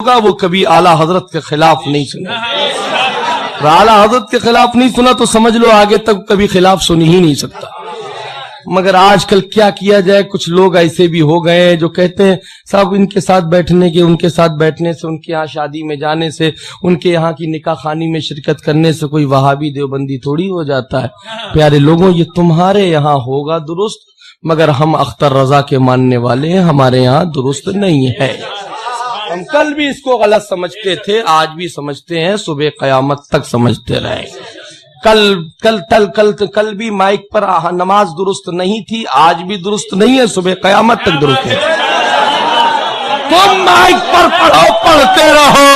ہوگا وہ کبھی اعلیٰ حضرت کے خلاف نہیں سنے. اعلیٰ حضرت کے خلاف نہیں سنا تو سمجھ لو آگے تک کبھی خلاف سن ہی نہیں سکتا. مگر آج کل کیا کیا جائے، کچھ لوگ ایسے بھی ہو گئے ہیں جو کہتے ہیں صاحب ان کے ساتھ بیٹھنے سے، ان کے یہاں شادی میں جانے سے، ان کے یہاں کی نکاح خوانی میں شرکت کرنے سے کوئی وہابی دیوبندی تھوڑی ہو جاتا ہے. پیارے لوگوں، یہ تمہارے یہاں ہوگا درست، مگر ہم اختر رضا کے ماننے والے ہیں، ہمارے یہاں درست نہیں ہے. ہم کل بھی اس کو غلط سمجھتے تھے، آج بھی سمجھتے ہیں، صبح قیامت تک سمجھتے رہے. کل بھی مائک پر نماز درست نہیں تھی، آج بھی درست نہیں ہے، صبح قیامت تک درست ہے. تم مائک پر پڑھو، پڑھتے رہو.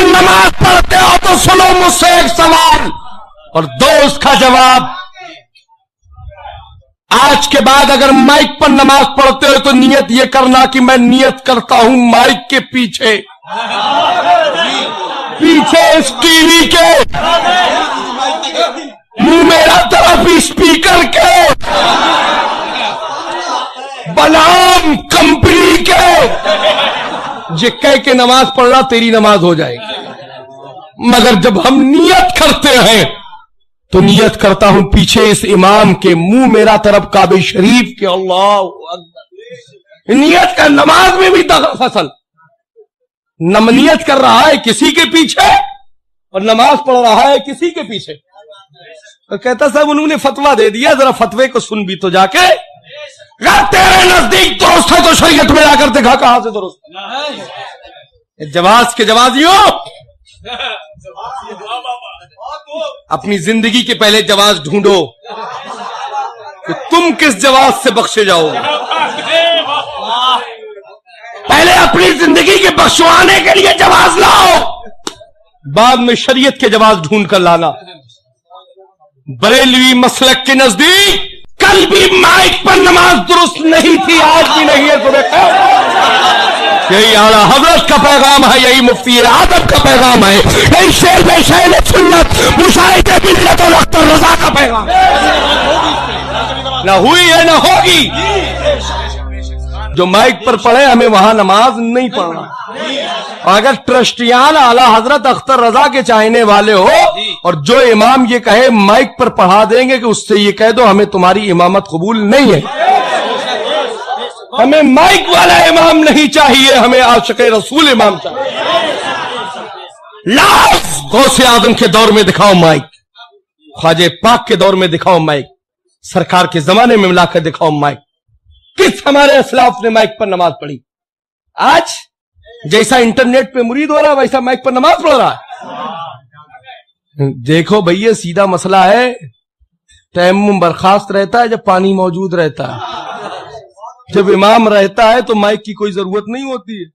نماز پڑھتے ہو تو سنو مجھ سے ایک سوال اور دو اس کا جواب. آج کے بعد اگر مائک پر نماز پڑھتے ہو تو نیت یہ کرنا کہ میں نیت کرتا ہوں مائک کے پیچھے اس ٹی وی کے منہ میرا طرف اسپیکر کے بنام کمپنی کے یہ کہہ کے نماز پڑھنا تیری نماز ہو جائے گی. مگر جب ہم نیت کرتے ہیں تو نیت کرتا ہوں پیچھے اس امام کے، منہ میرا طرف کعبہ شریف کے. اللہ اکبر. نیت کا نماز میں بھی فصل، نیت کر رہا ہے کسی کے پیچھے اور نماز پڑھ رہا ہے کسی کے پیچھے. اور کہتا صاحب انہوں نے فتویٰ دے دیا، ذرا فتوے کو سن بھی تو جا کے. اگر تیرے نزدیک درست ہے تو شریعت میں جا کر دکھا کہاں سے درست ہے. جواز کے جوازیوں، اپنی زندگی کے پہلے جواز ڈھونڈو کہ تم کس جواز سے بخشے جاؤ. پہلے اپنی زندگی کے بخشوانے کے لیے جواز لاؤ، بعد میں شریعت کے جواز ڈھونڈ کر لانا. بریلوی مسلک کے نزدیک کل بھی مائک پر نماز درست نہیں تھی، آج بھی نہیں ہے. یہی اعلیٰ حضرت کا پیغام ہے، یہی مفتی اعظم کا پیغام ہے، یہی شیر بے شیر سنت مشاہد ملت اور اختر رضا کا پیغام. نہ ہوئی ہے نہ ہوگی. جو مائک پر پڑھے ہمیں وہاں نماز نہیں پڑھنا. اگر ٹرسٹیان اعلیٰ حضرت اختر رضا کے چاہنے والے ہو اور جو امام یہ کہے مائک پر پڑھا دیں گے کہ اس سے یہ کہہ دو ہمیں تمہاری امامت قبول نہیں ہے. ہمیں مائک والا امام نہیں چاہیے، ہمیں عاشق رسول امام چاہیے. لاؤ غوث اعظم کے دور میں دکھاؤ مائک، خواجہ پاک کے دور میں دکھاؤ مائک، سرکار کے زمانے میں ملا کر دکھاؤ مائک. کس ہمارے اسلاف نے مائک پر نماز پڑھی؟ آج جیسا انٹرنیٹ پہ مرید ہو رہا ہے ویسا مائک پر نماز پڑھ رہا ہے. دیکھو بھئی سیدھا مسئلہ ہے. تیمم برخاست رہتا ہے جب پانی موجود رہتا ہے. جب امام رہتا ہے تو مائک کی کوئی ضرورت نہیں ہوتی ہے.